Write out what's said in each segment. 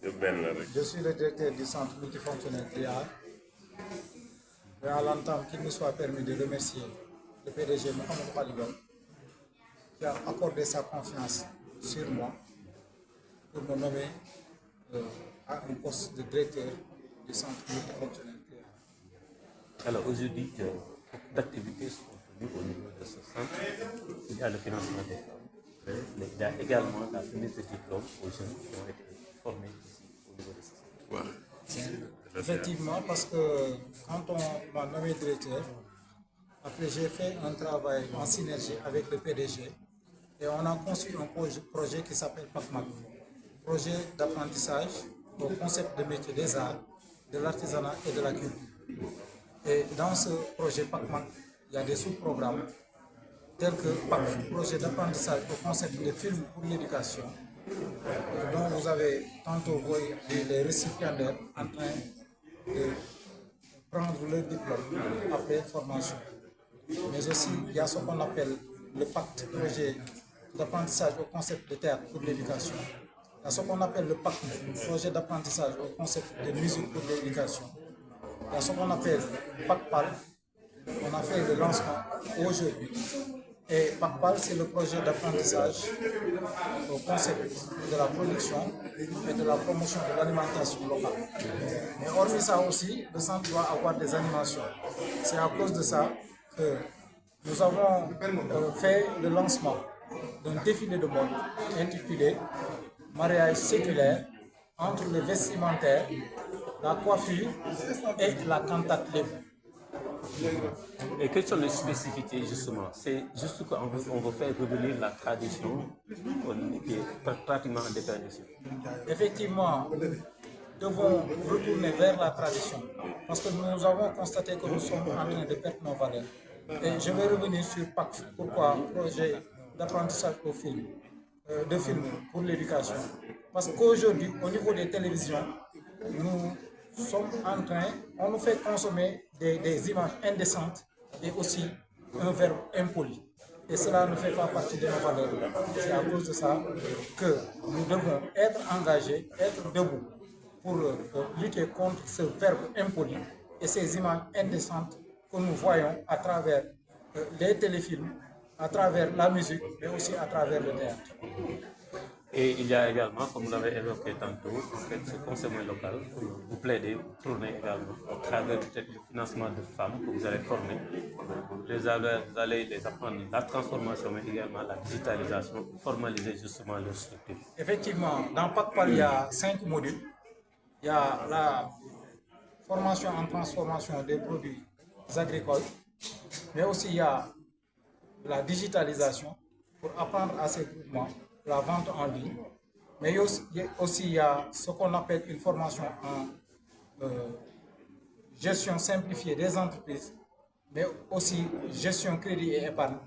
Je suis le directeur du centre multifonctionnel IA. Et à l'entame, qu'il nous soit permis de remercier le PDG Mohamed Khaligon qui a accordé sa confiance sur moi pour me nommer à un poste de directeur du centre multifonctionnel IA. Alors aujourd'hui, beaucoup d'activités sont tenues au niveau de ce centre. Il y a le financement des femmes, mais il y a également la remise de diplômes aux jeunes qui ont été formés ici au niveau de ce centre. Effectivement, parce que quand on m'a nommé directeur, après j'ai fait un travail en synergie avec le PDG et on a conçu un projet qui s'appelle PACMAC, projet d'apprentissage au concept de métier des arts, de l'artisanat et de la culture. Et dans ce projet PACMAC, il y a des sous-programmes tels que PAC, projet d'apprentissage au concept de film pour l'éducation, dont vous avez tantôt vu les récipiendaires en train de prendre leur diplôme après formation. Mais aussi, il y a ce qu'on appelle le pacte projet d'apprentissage au concept de théâtre pour l'éducation. Il y a ce qu'on appelle le pacte projet d'apprentissage au concept de musique pour l'éducation. Il y a ce qu'on appelle PACPAL. On a fait le lancement aujourd'hui. Et PACPAL, c'est le projet d'apprentissage au concept de la production et de la promotion de l'alimentation locale. Mais hormis ça aussi, le centre doit avoir des animations. C'est à cause de ça que nous avons fait le lancement d'un défilé de mode intitulé Mariage séculaire entre le vestimentaire, la coiffure et la cantate libre. Et quelles sont les spécificités justement? C'est juste qu'on veut faire revenir la tradition qui est pratiquement en déperdition. Effectivement, nous devons retourner vers la tradition parce que nous avons constaté que nous sommes en train de perdre nos valeurs. Et je vais revenir sur PAC. Pourquoi projet d'apprentissage au film, de film pour l'éducation? Parce qu'aujourd'hui, au niveau des télévisions, nous sommes en train, on nous fait consommer des images indécentes et aussi un verbe impoli. Et cela ne fait pas partie de nos valeurs. C'est à cause de ça que nous devons être engagés, être debout pour lutter contre ce verbe impoli et ces images indécentes que nous voyons à travers les téléfilms, à travers la musique, mais aussi à travers le théâtre. Et il y a également, comme vous l'avez évoqué tantôt, ce consommé local, vous plaidez, vous tournez également au travers peut-être du financement de femmes que vous allez former. Vous allez les apprendre la transformation, mais également la digitalisation, pour formaliser justement leur structure. Effectivement, dans PACPAL, il y a 5 modules. Il y a la formation en transformation des produits agricoles, mais aussi il y a la digitalisation pour apprendre à ces groupements la vente en ligne, mais aussi il y a ce qu'on appelle une formation en gestion simplifiée des entreprises, mais aussi gestion crédit et épargne.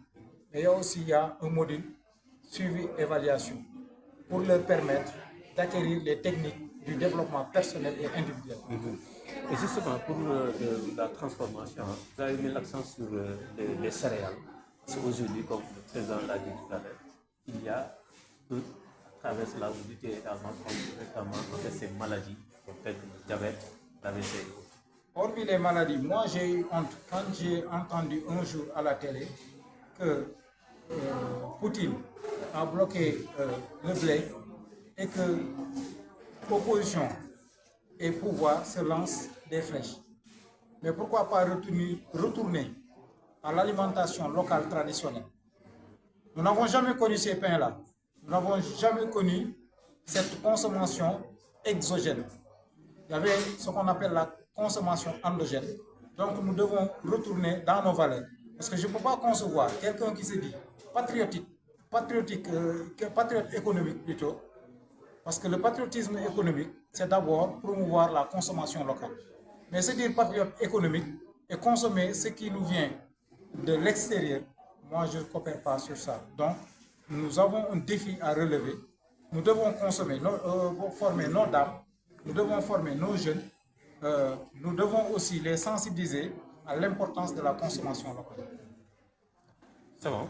Mais il y a un module suivi évaluation pour leur permettre d'acquérir les techniques du développement personnel et individuel. Et justement, pour la transformation, vous avez mis l'accent sur les céréales. Parce qu'aujourd'hui, comme le président l'a dit tout à l'heure, il y a à travers cela, vous luttez également contre ces maladies, telles que le diabète, l'AVC. Hormis les maladies, moi j'ai eu honte quand j'ai entendu un jour à la télé que Poutine a bloqué le blé et que l'opposition et pouvoir se lancent des flèches. Mais pourquoi pas retourner à l'alimentation locale traditionnelle? Nous n'avons jamais connu ces pains-là. Nous n'avons jamais connu cette consommation exogène. Il y avait ce qu'on appelle la consommation endogène. Donc nous devons retourner dans nos valeurs. Parce que je ne peux pas concevoir quelqu'un qui se dit patriote économique plutôt. Parce que le patriotisme économique, c'est d'abord promouvoir la consommation locale. Mais se dire patriote économique et consommer ce qui nous vient de l'extérieur, moi je ne coopère pas sur ça. Donc nous avons un défi à relever. Nous devons former nos dames, nous devons former nos jeunes, nous devons aussi les sensibiliser à l'importance de la consommation locale. C'est bon.